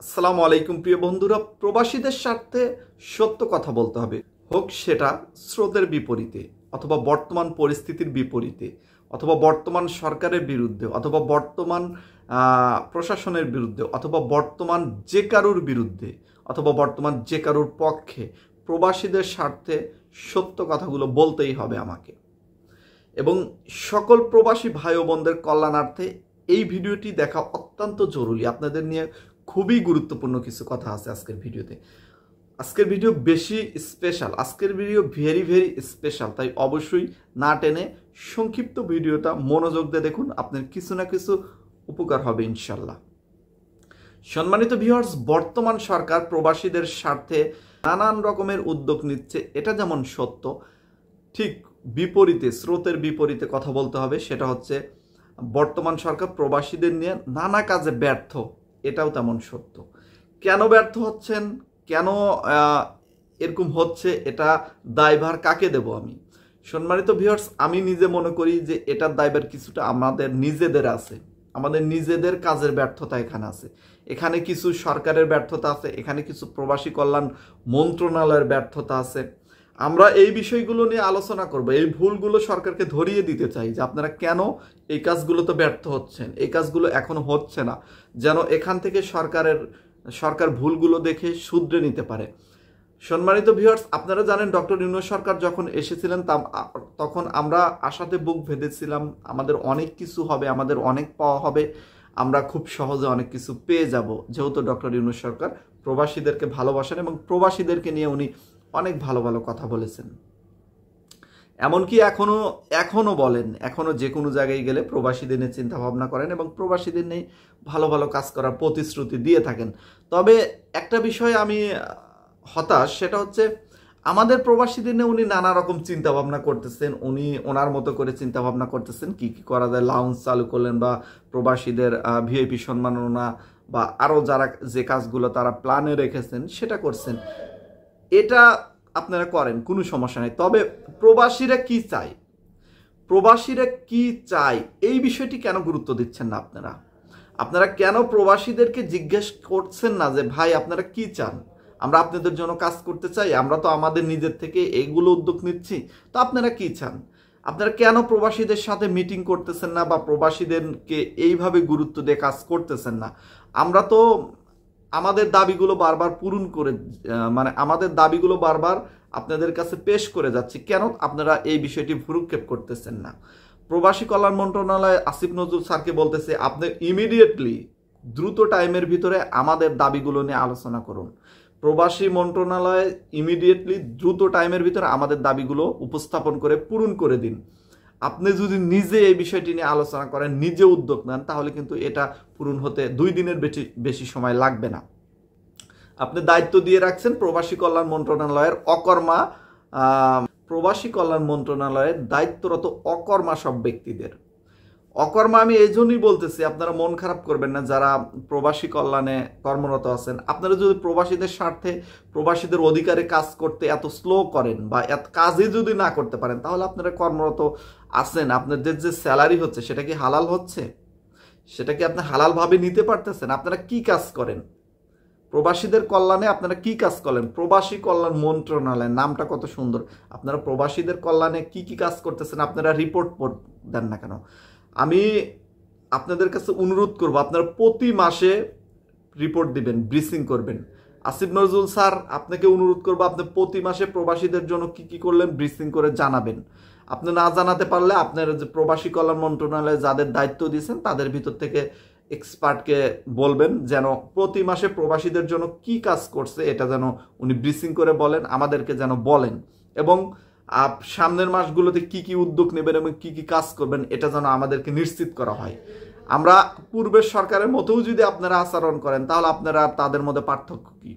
আসসালামু আলাইকুম প্রিয় বন্ধুরা। প্রবাসীদের স্বার্থে সত্য কথা বলতে হবে, হোক সেটা স্রোতের বিপরীতে অথবা বর্তমান পরিস্থিতির বিপরীতে অথবা বর্তমান সরকারের বিরুদ্ধে অথবা বর্তমান প্রশাসনের বিরুদ্ধে অথবা বর্তমান যে কারুর বিরুদ্ধে অথবা বর্তমান যে কারুর পক্ষে। প্রবাসীদের স্বার্থে সত্য কথাগুলো বলতেই হবে আমাকে, এবং সকল প্রবাসী ভাই ও বোনদের কল্যাণার্থে এই ভিডিওটি দেখা অত্যন্ত জরুরি। আপনাদের নিয়ে খুবই গুরুত্বপূর্ণ কিছু কথা আছে আজকের ভিডিওতে। আজকের ভিডিও বেশি স্পেশাল, আজকের ভিডিও ভেরি ভেরি স্পেশাল, তাই অবশ্যই না টেনে সংক্ষিপ্ত ভিডিওটা মনোযোগ দিয়ে দেখুন, আপনার কিছু না কিছু উপকার হবে ইনশাল্লাহ। সম্মানিত ভিউয়ার্স, বর্তমান সরকার প্রবাসীদের স্বার্থে নানান রকমের উদ্যোগ নিচ্ছে, এটা যেমন সত্য, ঠিক বিপরীতে স্রোতের বিপরীতে কথা বলতে হবে। সেটা হচ্ছে বর্তমান সরকার প্রবাসীদের নিয়ে নানা কাজে ব্যর্থ, এটাও তেমন সত্য। কেন ব্যর্থ হচ্ছেন, কেন এরকম হচ্ছে, এটা দায়ভার কাকে দেব আমি? সম্মানিত ভিউয়ার্স, আমি নিজে মনে করি যে এটার দায়ভার কিছুটা আমাদের নিজেদের আছে, আমাদের নিজেদের কাজের ব্যর্থতা এখানে আছে। এখানে কিছু সরকারের ব্যর্থতা আছে, এখানে কিছু প্রবাসী কল্যাণ মন্ত্রণালয়ের ব্যর্থতা আছে। আমরা এই বিষয়গুলো নিয়ে আলোচনা করব, এই ভুলগুলো সরকারকে ধরিয়ে দিতে চাই যে আপনারা কেন এই কাজগুলো তো ব্যর্থ হচ্ছেন, এই কাজগুলো এখনো হচ্ছে না, যেন এখান থেকে সরকার ভুলগুলো দেখে শুধরে নিতে পারে। সম্মানিত ভিউয়ার্স, আপনারা জানেন ডক্টর ইউনূস সরকার যখন এসেছিলেন তখন আমরা আশাতে বুক বেঁধেছিলাম, আমাদের অনেক কিছু হবে, আমাদের অনেক পাওয়া হবে, আমরা খুব সহজে অনেক কিছু পেয়ে যাব, যেহেতু ডক্টর ইউনূস সরকার প্রবাসীদেরকে ভালোবাসেন এবং প্রবাসীদেরকে নিয়ে উনি অনেক ভালো ভালো কথা বলেছেন। এমনকি এখনো বলেন, এখনো যে কোনো জায়গায় গেলে প্রবাসীদের নিয়ে চিন্তা ভাবনা করেন এবং প্রবাসীদের নিয়ে ভালো ভালো কাজ করার প্রতিশ্রুতি দিয়ে থাকেন। তবে একটা বিষয় আমি হতাশ, সেটা হচ্ছে আমাদের প্রবাসীদের নিয়ে উনি নানা রকম চিন্তা ভাবনা করতেছেন, উনি ওনার মতো করে চিন্তা ভাবনা করতেছেন কি কি করা যায়। লাউঞ্জ চালু করলেন বা প্রবাসীদের ভিআইপি সম্মাননা বা আরও যারা যে কাজগুলো তারা প্ল্যানে রেখেছেন সেটা করছেন। এটা আপনারা করেন, কোনো সমস্যা নেই। তবে প্রবাসীরা কি চায়, প্রবাসীরা কি চায় এই বিষয়টি কেন গুরুত্ব দিচ্ছেন না আপনারা কেন প্রবাসীদেরকে জিজ্ঞেস করছেন না যে ভাই আপনারা কি চান? আমরা আপনাদের জন্য কাজ করতে চাই, আমরা তো আমাদের নিজের থেকে এইগুলো উদ্যোগ নিচ্ছি, তো আপনারা কি চান? আপনারা কেন প্রবাসীদের সাথে মিটিং করতেছেন না বা প্রবাসীদেরকে এইভাবে গুরুত্ব দিয়ে কাজ করতেছেন না? আমরা তো আমাদের দাবিগুলো বারবার পূরণ করে আমাদের দাবিগুলো বারবার আপনাদের কাছে পেশ করে যাচ্ছি, কেন আপনারা এই বিষয়টি ভ্রুক্ষেপ করতেছেন না? প্রবাসী কল্যাণ মন্ত্রণালয় আসিফ নজরুল স্যারকে বলতেছে আপনি ইমিডিয়েটলি দ্রুত টাইমের ভিতরে আমাদের দাবিগুলো নিয়ে আলোচনা করুন। প্রবাসী মন্ত্রণালয় ইমিডিয়েটলি দ্রুত টাইমের ভিতরে আমাদের দাবিগুলো উপস্থাপন করে পূরণ করে দিন। আপনি যদি নিজে এই বিষয়টি নিয়ে আলোচনা করেন, নিজে উদ্যোগ নেন, তাহলে কিন্তু এটা পূরণ হতে 2 দিনের বেশি সময় লাগবে না। আপনি দায়িত্ব দিয়ে রাখছেন প্রবাসী কল্যাণ মন্ত্রণালয়ের প্রবাসী কল্যাণ মন্ত্রণালয়ের দায়িত্বরত অকর্মা সব ব্যক্তিদের। অকর্মা আমি এই জন্যই বলতেছি, আপনারা মন খারাপ করবেন না যারা প্রবাসী কল্যাণে কর্মরত আছেন। আপনারা যদি প্রবাসীদের স্বার্থে প্রবাসীদের অধিকারে কাজ করতে এত স্লো করেন বা এত কাজই যদি না করতে পারেন, তাহলে আপনারা কর্মরত আছেন, আপনাদের যে স্যালারি হচ্ছে সেটা কি হালাল হচ্ছে? সেটা কি আপনি হালালভাবে নিতে পারতেছেন? আপনারা কি কাজ করেন প্রবাসীদের কল্যাণে? আপনারা কি কাজ করেন? প্রবাসী কল্যাণ মন্ত্রণালয়, নামটা কত সুন্দর। আপনারা প্রবাসীদের কল্যাণে কি কি কাজ করতেছেন আপনারা রিপোর্ট দেন না কেন? আমি আপনাদের কাছে অনুরোধ করব, আপনারা প্রতি মাসে রিপোর্ট দিবেন, ব্রিফিং করবেন। আসিফ নজরুল স্যার আপনাকে অনুরোধ করব, আপনি প্রতি মাসে প্রবাসীদের জন্য কি কি করলেন ব্রিফিং করে জানাবেন। আপনি না জানাতে পারলে আপনার যে প্রবাসী কল্যাণ মন্ত্রণালয়ে যাদের দায়িত্ব দিয়েছেন তাদের ভিতর থেকে এক্সপার্টকে বলবেন যেন প্রতি মাসে প্রবাসীদের জন্য কি কাজ করছে এটা যেন উনি ব্রিফিং করে বলেন, আমাদেরকে যেন বলেন, এবং সামনের মাসগুলোতে কি কি উদ্যোগ নেবেন এবং কি কি কাজ করবেন এটা যেন আমাদেরকে নিশ্চিত করা হয়। আমরা পূর্বের সরকারের মতোও যদি আপনারা আচরণ করেন তাহলে আপনারা তাদের মধ্যে পার্থক্য কি?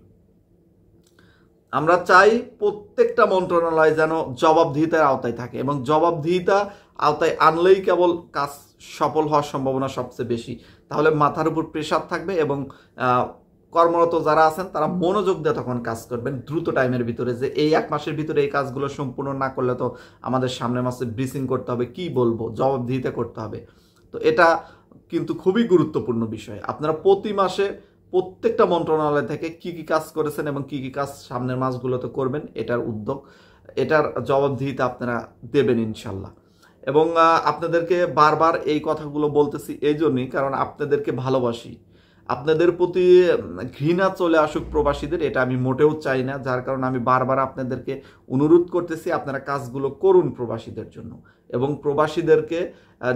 আমরা চাই প্রত্যেকটা মন্ত্রণালয় যেন জবাবদিহিতার আওতায় থাকে, এবং জবাবদিহিতা আওতায় আনলেই কেবল কাজ সফল হওয়ার সম্ভাবনা সবচেয়ে বেশি। তাহলে মাথার উপর প্রেশার থাকবে এবং কর্মরত যারা আছেন তারা মনোযোগ দিয়ে তখন কাজ করবেন দ্রুত টাইমের ভিতরে, যে এই 1 মাসের ভিতরে এই কাজগুলো সম্পূর্ণ না করলে তো আমাদের সামনের মাসে ব্রিফিং করতে হবে, কি বলবো, জবাবদিহিতা করতে হবে। তো এটা কিন্তু খুবই গুরুত্বপূর্ণ বিষয়। আপনারা প্রতি মাসে প্রত্যেকটা মন্ত্রণালয় থেকে কি কি কাজ করেছেন এবং কি কি কাজ সামনের মাসগুলোতে করবেন, এটার জবাবদিহিতা আপনারা দেবেন ইনশাল্লাহ। এবং আপনাদেরকে বারবার এই কথাগুলো বলতেছি এই জন্যই, কারণ আপনাদেরকে ভালোবাসি। আপনাদের প্রতি ঘৃণা চলে আসুক প্রবাসীদের, এটা আমি মোটেও চাই না। যার কারণে আমি বারবার আপনাদেরকে অনুরোধ করতেছি আপনারা কাজগুলো করুন প্রবাসীদের জন্য, এবং প্রবাসীদেরকে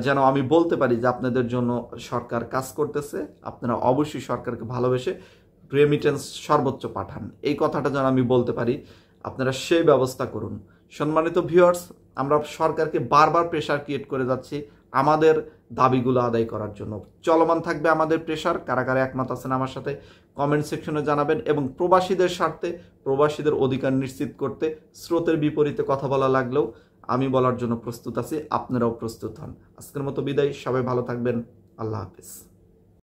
যেন আমি বলতে পারি যে আপনাদের জন্য সরকার কাজ করতেছে। আপনারা অবশ্যই সরকারকে ভালোবেসে রেমিটেন্স সর্বোচ্চ পাঠান, এই কথাটা যেন আমি বলতে পারি। আপনারা সেই ব্যবস্থা করুন। সম্মানিত ভিউয়ার্স, আমরা সরকারকে বারবার প্রেশার ক্রিয়েট করে যাচ্ছি আমাদের দাবিগুলো আদায় করার জন্য। চলমান থাকবে আমাদের প্রেশার। কারা কারা একমত আছেন আমার সাথে কমেন্ট সেকশনে জানাবেন। এবং প্রবাসীদের স্বার্থে, প্রবাসীদের অধিকার নিশ্চিত করতে স্রোতের বিপরীতে কথা বলা লাগলেও আমি বলার জন্য প্রস্তুত আছি, আপনারাও প্রস্তুত হন। আজকের মতো বিদায়, সবাই ভালো থাকবেন। আল্লাহ হাফেজ।